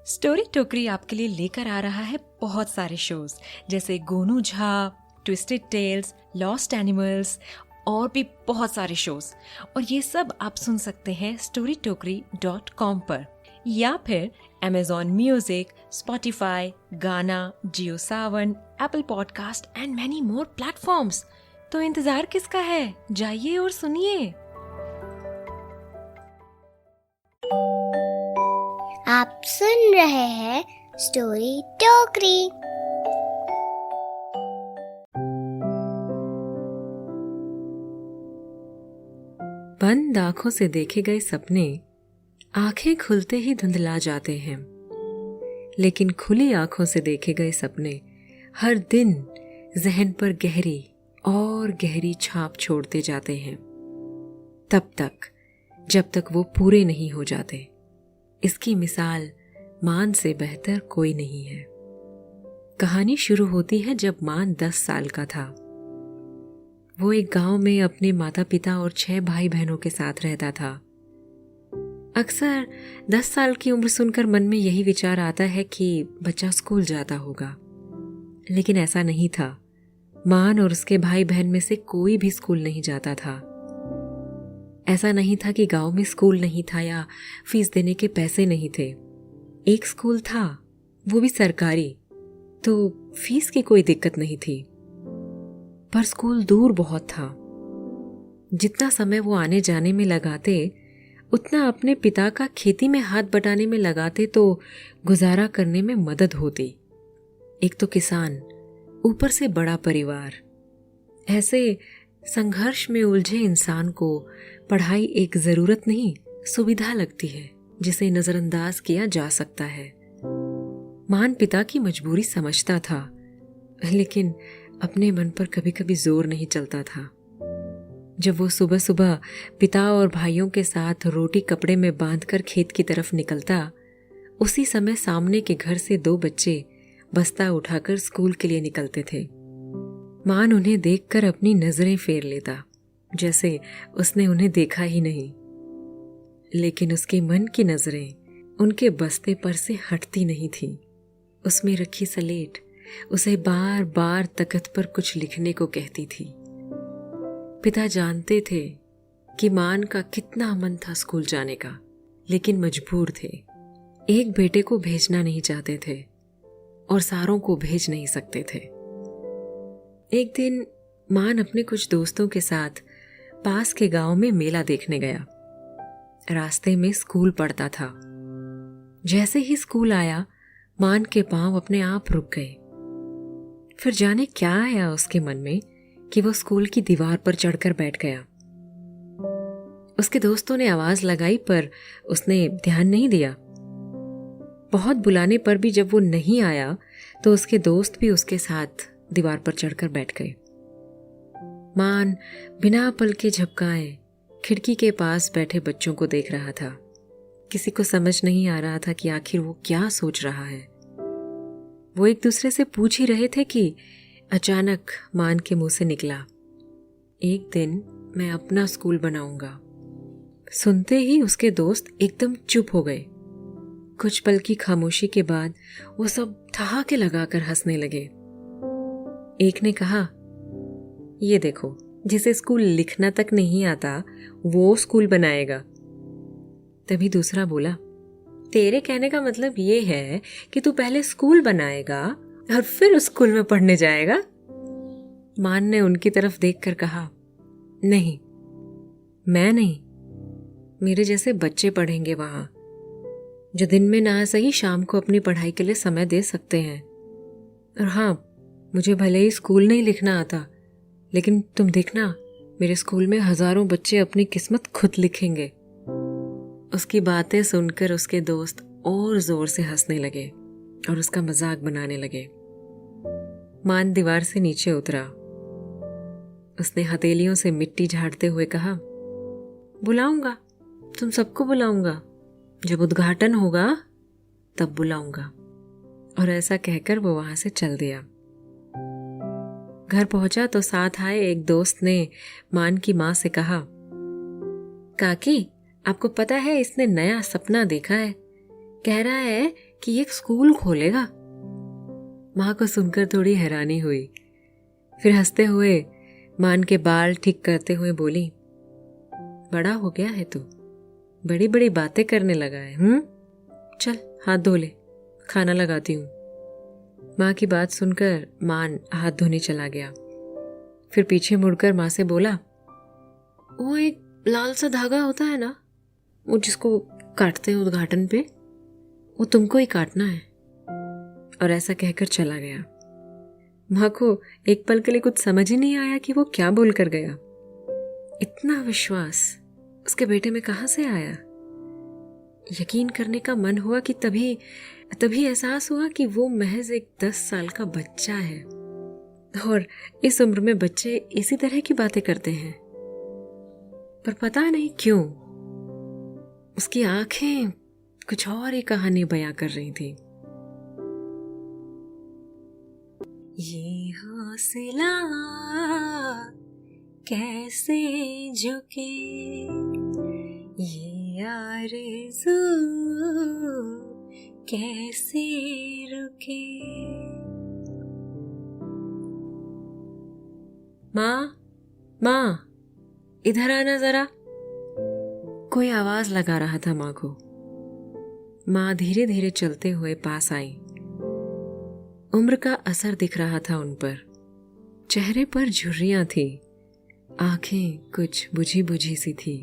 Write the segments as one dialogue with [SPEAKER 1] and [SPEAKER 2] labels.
[SPEAKER 1] Story टोकरी आपके लिए लेकर आ रहा है बहुत सारे शोज जैसे Gonu Jha, twisted tales, lost animals और भी बहुत सारे शोज। और ये सब आप सुन सकते हैं storytokri.com पर या फिर Amazon music, Spotify, Gaana, Jio Saavn, Apple podcast and many more platforms. तो इंतजार किसका है, जाइए और सुनिए।
[SPEAKER 2] आप सुन रहे हैं स्टोरी टोकरी।
[SPEAKER 1] बंद आंखों से देखे गए सपने आंखें खुलते ही धुंधला जाते हैं, लेकिन खुली आंखों से देखे गए सपने हर दिन जहन पर गहरी और गहरी छाप छोड़ते जाते हैं, तब तक जब तक वो पूरे नहीं हो जाते। इसकी मिसाल मान से बेहतर कोई नहीं है। कहानी शुरू होती है जब मान 10 साल का था। वो एक गांव में अपने माता पिता और 6 भाई बहनों के साथ रहता था। अक्सर 10 साल की उम्र सुनकर मन में यही विचार आता है कि बच्चा स्कूल जाता होगा, लेकिन ऐसा नहीं था। मान और उसके भाई बहन में से कोई भी स्कूल नहीं जाता था। ऐसा नहीं था कि गांव में स्कूल नहीं था या फीस देने के पैसे नहीं थे। एक स्कूल था, वो भी सरकारी, तो फीस की कोई दिक्कत नहीं थी, पर स्कूल दूर बहुत था। जितना समय वो आने जाने में लगाते, उतना अपने पिता का खेती में हाथ बटाने में लगाते तो गुजारा करने में मदद होती। एक तो किसान, ऊपर से बड़ा परिवार। ऐसे संघर्ष में उलझे इंसान को पढ़ाई एक जरूरत नहीं, सुविधा लगती है जिसे नजरअंदाज किया जा सकता है। मान पिता की मजबूरी समझता था, लेकिन अपने मन पर कभी कभी जोर नहीं चलता था। जब वो सुबह सुबह पिता और भाइयों के साथ रोटी कपड़े में बांधकर खेत की तरफ निकलता, उसी समय सामने के घर से 2 बच्चे बस्ता उठाकर स्कूल के लिए निकलते थे। मान उन्हें देखकर अपनी नजरें फेर लेता, जैसे उसने उन्हें देखा ही नहीं, लेकिन उसके मन की नजरें उनके बस्ते पर से हटती नहीं थी। उसमें रखी सलेट उसे बार बार तख्त पर कुछ लिखने को कहती थी। पिता जानते थे कि मान का कितना मन था स्कूल जाने का, लेकिन मजबूर थे। एक बेटे को भेजना नहीं चाहते थे और सारों को भेज नहीं सकते थे। एक दिन मान अपने कुछ दोस्तों के साथ पास के गांव में मेला देखने गया। रास्ते में स्कूल पड़ता था। जैसे ही स्कूल आया, मान के पांव अपने आप रुक गए। फिर जाने क्या आया उसके मन में कि वो स्कूल की दीवार पर चढ़कर बैठ गया। उसके दोस्तों ने आवाज लगाई, पर उसने ध्यान नहीं दिया। बहुत बुलाने पर भी जब वो नहीं आया तो उसके दोस्त भी उसके साथ दीवार पर चढ़कर बैठ गए। मान बिना पलके झपकाए खिड़की के पास बैठे बच्चों को देख रहा था। किसी को समझ नहीं आ रहा था कि आखिर वो क्या सोच रहा है। वो एक दूसरे से पूछ ही रहे थे कि अचानक मान के मुंह से निकला, एक दिन मैं अपना स्कूल बनाऊंगा। सुनते ही उसके दोस्त एकदम चुप हो गए। कुछ पल की खामोशी के बाद वो सब ठहाके लगाकर हंसने लगे। एक ने कहा, ये देखो, जिसे स्कूल लिखना तक नहीं आता वो स्कूल बनाएगा। तभी दूसरा बोला, तेरे कहने का मतलब ये है कि तू पहले स्कूल बनाएगा और फिर उस स्कूल में पढ़ने जाएगा? मान ने उनकी तरफ देखकर कहा, नहीं, मैं नहीं, मेरे जैसे बच्चे पढ़ेंगे वहां, जो दिन में ना सही शाम को अपनी पढ़ाई के लिए समय दे सकते हैं। और हाँ, मुझे भले ही स्कूल नहीं लिखना आता, लेकिन तुम देखना, मेरे स्कूल में हजारों बच्चे अपनी किस्मत खुद लिखेंगे। उसकी बातें सुनकर उसके दोस्त और जोर से हंसने लगे और उसका मजाक बनाने लगे। मान दीवार से नीचे उतरा। उसने हथेलियों से मिट्टी झाड़ते हुए कहा, बुलाऊंगा, तुम सबको बुलाऊंगा, जब उद्घाटन होगा तब बुलाऊंगा। और ऐसा कहकर वो वहां से चल दिया। घर पहुंचा तो साथ आए एक दोस्त ने मान की मां से कहा, काकी, आपको पता है इसने नया सपना देखा है। कह रहा है कि ये एक स्कूल खोलेगा। माँ को सुनकर थोड़ी हैरानी हुई, फिर हंसते हुए मान के बाल ठीक करते हुए बोली, बड़ा हो गया है तू, बड़ी बड़ी बातें करने लगा है। चल हाथ धो ले, खाना लगाती हूँ। माँ की बात सुनकर मान हाथ धोने चला गया। फिर पीछे मुड़कर माँ से बोला, वो एक लाल सा धागा होता है ना, वो जिसको काटते हैं उद्घाटन पे, वो तुमको ही काटना है। और ऐसा कहकर चला गया। माँ को एक पल के लिए कुछ समझ ही नहीं आया कि वो क्या बोल कर गया। इतना विश्वास उसके बेटे में कहाँ से आया। यकीन करने का मन हुआ कि तभी एहसास हुआ कि वो महज एक 10 साल का बच्चा है, और इस उम्र में बच्चे इसी तरह की बातें करते हैं। पर पता नहीं क्यों उसकी आंखें कुछ और ही कहानी बयां कर रही थी। ये हौसला कैसे झुके, ये आरज़ू कैसे रुके। माँ, इधर आना जरा। कोई आवाज लगा रहा था माँ को। माँ धीरे धीरे चलते हुए पास आई। उम्र का असर दिख रहा था उन पर। चेहरे पर झुर्रियां थी, आंखें कुछ बुझी बुझी सी थी।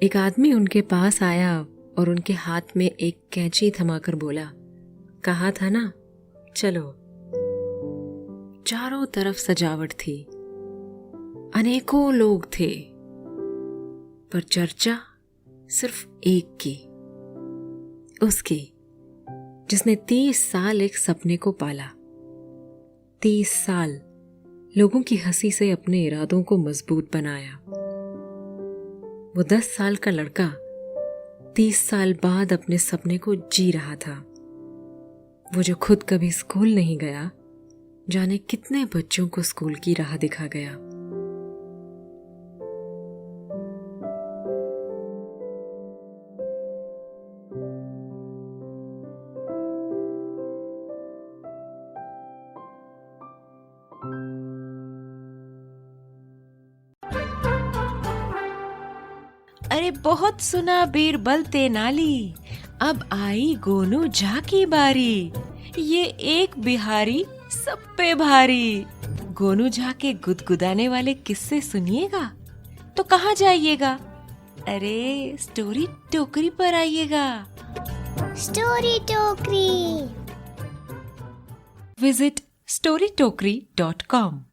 [SPEAKER 1] एक आदमी उनके पास आया और उनके हाथ में एक कैंची थमाकर बोला, कहा था ना चलो। चारों तरफ सजावट थी, अनेकों लोग थे, पर चर्चा सिर्फ एक की, उसकी जिसने 30 साल एक सपने को पाला। 30 साल लोगों की हंसी से अपने इरादों को मजबूत बनाया। वो 10 साल का लड़का 30 साल बाद अपने सपने को जी रहा था। वो जो खुद कभी स्कूल नहीं गया, जाने कितने बच्चों को स्कूल की राह दिखा गया।
[SPEAKER 3] अरे बहुत सुना बीरबल तेनाली, अब आई गोनू झा की बारी। ये एक बिहारी सब पे भारी। गोनू झा के गुदगुदाने वाले किस्से सुनिएगा तो कहाँ जाइएगा? अरे स्टोरी टोकरी पर आइएगा।
[SPEAKER 2] स्टोरी टोकरी।
[SPEAKER 3] Visit storytokri.com।